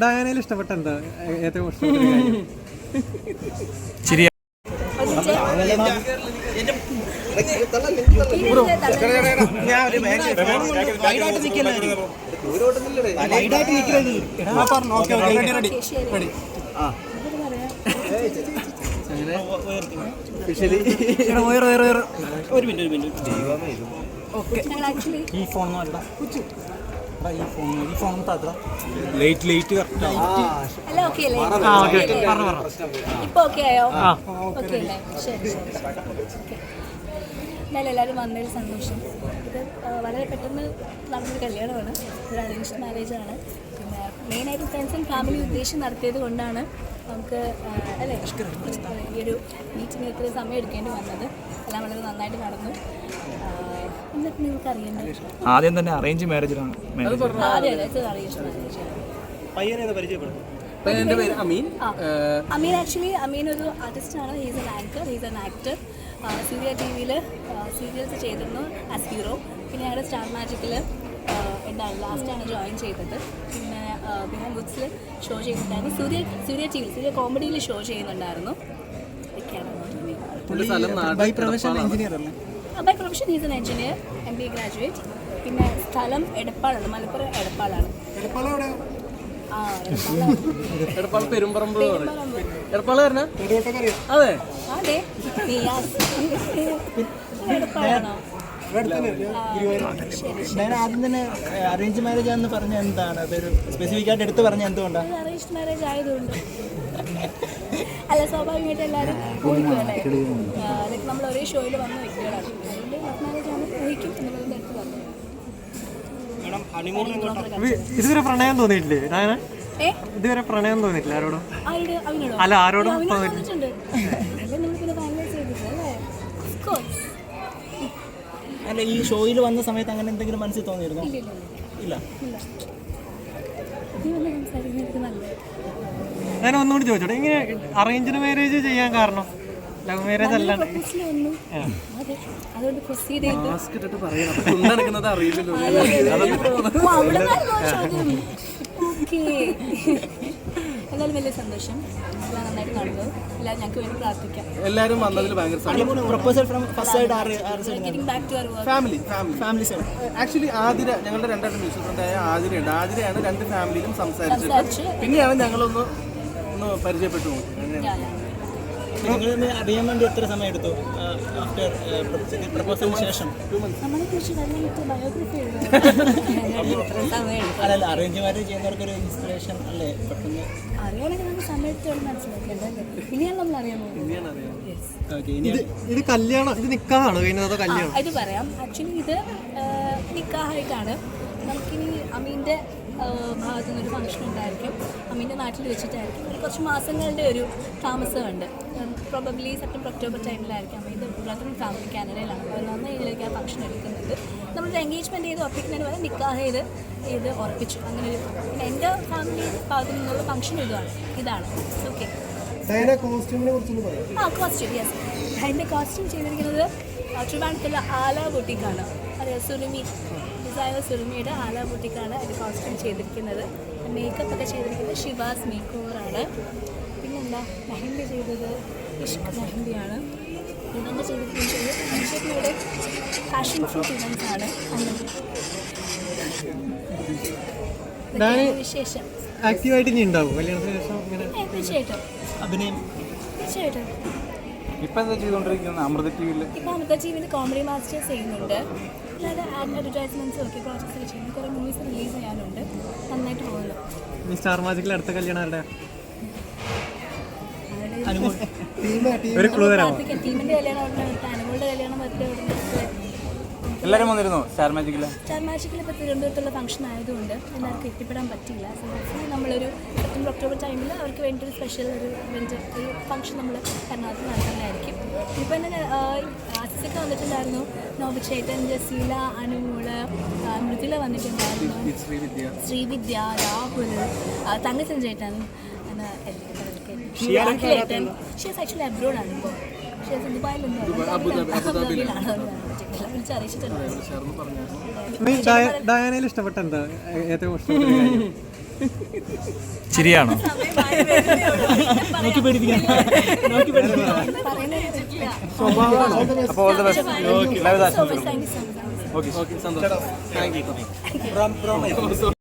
ഡയാനയിൽ ഇഷ്ടപ്പെട്ട എന്താ ഏറ്റവും ഇഷ്ടപ്പെട്ട കാര്യം? ശരിയാ. ഈ ഫോൺ എല്ലാവരും വന്നതിൽ സന്തോഷം. ഇത് വളരെ പെട്ടെന്ന് നടന്നൊരു കല്യാണമാണ്, ഒരു അറേഞ്ച്ഡ് മാരേജാണ്. പിന്നെ മെയിനായിട്ട് ഫ്രണ്ട്സ് ആൻഡ് ഫാമിലി ഉദ്ദേശം നടത്തിയത് കൊണ്ടാണ് നമുക്ക് അല്ലേ ഈ ഒരു മീറ്റിംഗ് ഇത്ര സമയം എടുക്കേണ്ടി വന്നത്. എല്ലാം വളരെ നന്നായിട്ട് നടന്നു. എന്നിട്ട് നിങ്ങൾക്ക് അറിയേണ്ടത് ആദ്യം തന്നെ അറേഞ്ച് മാരേജിലാണ്. അമീൻ ആക്ച്വലി അമീൻ ഒരു ആർട്ടിസ്റ്റാണ്. He's an anchor, he's an actor. Surya T വിയിൽ സീരിയൽസ് ചെയ്തിരുന്നു ആസ് ഹീറോ. പിന്നെ ഞങ്ങളുടെ സ്റ്റാർ മാജിക്കിൽ എന്താണ് ലാസ്റ്റാണ് ജോയിൻ ചെയ്തത്. പിന്നെ ബിഹാൻ ഗുഡ്സിൽ ഷോ ചെയ്തിട്ടുണ്ടായിരുന്നു. സൂര്യ ടി വിയിൽ സൂര്യ കോമഡിയിൽ ഷോ ചെയ്യുന്നുണ്ടായിരുന്നു. ബൈ പ്രൊഫഷൻ എഞ്ചിനീയർ അല്ലേ? By profession he's an engineer, MBA graduate. പിന്നെ സ്ഥലം എടപ്പാളാണ്, മലപ്പുറം എടപ്പാളാണ്. ആദ്യം തന്നെ അറേഞ്ച് മാരേജ് ആണെന്ന് പറഞ്ഞ എന്താണ് അതൊരു സ്പെസിഫിക് ആയിട്ട് എടുത്ത് പറഞ്ഞ എന്തുകൊണ്ടാണ്? അറേഞ്ച്ഡ് മാരേജ് ആയതുകൊണ്ട് അല്ല, സ്വാഭാവികമായിട്ട് എല്ലാവരും ഊഹിക്കുമല്ലേ. നമ്മൾ ഒരേ ഷോയിൽ വന്ന വ്യക്തികളാണ്. അതുകൊണ്ട് ലവ് മാരേജ് ആണ് ഊഹിക്കും എന്നുള്ളത് എടുത്ത് പറഞ്ഞു. ഇതുവരെ പ്രണയം തോന്നിയിട്ടില്ലേ? ഇതുവരെ പ്രണയം തോന്നിയിട്ടില്ല ആരോടും? അല്ല, ആരോടും തോന്നിയിട്ടുണ്ട്. പിന്നെ ഫൈനലൈസ് ചെയ്തിട്ടില്ലേ? അല്ല, ഈ ഷോയിൽ വന്ന സമയത്ത് അങ്ങനെ എന്തെങ്കിലും മനസ്സിൽ തോന്നിയിരുന്നു? ഇല്ല. ഞാൻ ഒന്നുകൂടി ചോദിച്ചോട്ടെ, ഇങ്ങനെ അറേഞ്ച്ഡ് മാരേജ് ചെയ്യാൻ കാരണം? ലവ് മാരേജ് അല്ലാണ്ട് അതുകൊണ്ട് പ്രൊസീഡ് ചെയ്തു. എന്നാലും വലിയ സന്തോഷം. എല്ലാം നന്നായിട്ട് നടന്നു. എല്ലാം ഞങ്ങൾക്ക് വേണ്ടി പ്രാർത്ഥിക്കാം. എല്ലാവരും വന്നതിൽ ഭയങ്കര proposal from first side actually Athira, ഞങ്ങളുടെ രണ്ടായിട്ട് മ്യൂസിക് ഫ്രണ്ടായ ആതിരയുണ്ട്. ആതിരയാണ് രണ്ട് ഫാമിലിയിലും സംസാരിച്ചത്. പിന്നെയാണ് ഞങ്ങളൊന്ന് പരിചയപ്പെട്ടു. അറിയാൻ വേണ്ടി എത്ര സമയം എടുത്തു ആഫ്റ്റർ പ്രപ്പോസലിന് ശേഷം? അല്ലല്ല, അറേഞ്ച് മാരേജ് ചെയ്യുന്നവർക്കൊരു ഇൻസ്പിറേഷൻ അല്ലേ പെട്ടെന്ന് അറിയാനൊക്കെ നമുക്ക് സമയത്തോടെ മനസ്സിലാക്കി. ഇനിയാണ് നമ്മൾ അറിയാൻ ഇത് കല്യാണം, ഇത് നിക്കാഹാണോ കഴിഞ്ഞത്? കല്യാണം ഇത് പറയാം. ആക്ച്വലി ഇത് നിക്കാഹായിട്ടാണ്. നമുക്കിനി അമീൻ്റെ ഭാഗത്തു നിന്നൊരു ഫംഗ്ഷൻ ഉണ്ടായിരിക്കും. അമീൻ്റെ നാട്ടിൽ വെച്ചിട്ടായിരിക്കും. ഒരു കുറച്ച് മാസങ്ങളുടെ ഒരു താമസമുണ്ട്. പ്രോബബ്ലി സെപ്റ്റംബർ ഒക്ടോബർ ടൈമിലായിരിക്കും. അമീൻ്റെ ബ്രദറും ഫാമിലി കാനഡയിലാണ്. അപ്പോൾ 1 ഏഴിലേക്ക് ആ ഫംഗ്ഷൻ എടുക്കുന്നത്. നമ്മളൊരു എൻഗേജ്മെൻറ്റ് ചെയ്ത് ഉറപ്പിക്കുന്നതിന് പകരം നിക്കാഹ് ചെയ്ത് ഉറപ്പിച്ചു. അങ്ങനെ ഒരു പിന്നെ എൻ്റെ ഫാമിലി ഭാഗത്തു നിന്നുള്ള ഫംഗ്ഷൻ ഇതാണ്. ഓക്കെ. Costume yes. അതിൻ്റെ കോസ്റ്റ്യൂം ചെയ്തിരിക്കുന്നത് ട്രിവാൻഡ്രത്തുള്ള ആല ബുട്ടീക്കാണ്. അറിയാം, സുറുമി ഡിസൈനർ സുറുമിയുടെ ആല ബുട്ടീക്കാണ് അതിൻ്റെ കോസ്റ്റ്യൂം ചെയ്തിരിക്കുന്നത്. മേക്കപ്പ് ഒക്കെ ചെയ്തിരിക്കുന്നത് ഷിവാസ് മേക്ക് ഓവറാണ്. പിന്നെന്താ, മെഹന്തി ചെയ്തത് ഇഷ്ക് മെഹന്തിയാണ്. ഇവൻ്റെ ചെയ്തിരിക്കുന്നത് ഫാഷൻ ഫ്രൂട്ട് ഇവൻസ് ആണ്. വിശേഷം ആക്റ്റീവായിട്ട് ഇനി ഉണ്ടാവും കല്യാണത്തിന് ശേഷം? തീർച്ചയായിട്ടും അഭിനയം തീർച്ചയായിട്ടും. ഇപ്പം എന്താ ചെയ്തുകൊണ്ടിരിക്കുന്നത്? അമൃത ടി വിയിൽ ഇപ്പോൾ അമൃത ടി വിയിൽ കോമഡി മാസ്റ്റേഴ്സ് ചെയ്യുന്നുണ്ട്. അല്ലാതെ അഡ്വർടൈസ്മെൻറ്റ്സും ഒക്കെ പ്രോജക്ട്സ് ചെയ്യുന്നു. കുറേ മൂവീസ് റിലീസ് ചെയ്യാനുണ്ട്. നന്നായിട്ട് പോകുന്നു. ഈ സ്റ്റാർ മാജിക്കിൽ അടുത്ത കല്യാണം ആരുടെ? ഒരു ക്ലൂ തരാമോ? ടീമിൻ്റെ കല്യാണം അനുമോളുടെ കല്യാണം എല്ലാവരും വന്നിരുന്നു സ്റ്റാർ മാജിക്കിൽ? സ്റ്റാർ മാജിക്കിൽ ഇപ്പോൾ തിരുവനന്തപുരത്തുള്ള ഫംഗ്ഷൻ ആയതുകൊണ്ട് എല്ലാവർക്കും എത്തിപ്പെടാൻ പറ്റില്ല. സോ നമ്മളൊരു സെപ്റ്റംബർ ഒക്ടോബർ ടൈമിൽ അവർക്ക് വേണ്ടി ഒരു സ്പെഷ്യൽ ഒരു ഫംഗ്ഷൻ നമ്മൾ എറണാകുളത്ത് നടത്തുന്നതായിരിക്കും. ഇപ്പോൾ തന്നെ ആസിസൊക്കെ വന്നിട്ടുണ്ടായിരുന്നു. നോബിച്ചേട്ടൻ, ജസീല, അനുമോള്, മൃദുല വന്നിട്ടുണ്ടായിരുന്നു. ശ്രീവിദ്യ, രാഹുൽ, തങ്കച്ചൻ ചേട്ടൻ, ഷീസ് ആക്ച്വലി അബ്രോഡാണ് ഇപ്പോൾ. ഷീസ് ദുബായിലൊന്നും അബുദാബിയിലാണ്. ഡയാനയിൽ ഇഷ്ടപ്പെട്ട എന്താ ഏറ്റവും ഇഷ്ടപ്പെട്ട കാര്യം? ചിരിയാണോ? നോക്കി പേടിപ്പിക്കാൻ അപ്പോൾ all the best. Thank you so much. Okay സന്തോഷം. Thank U.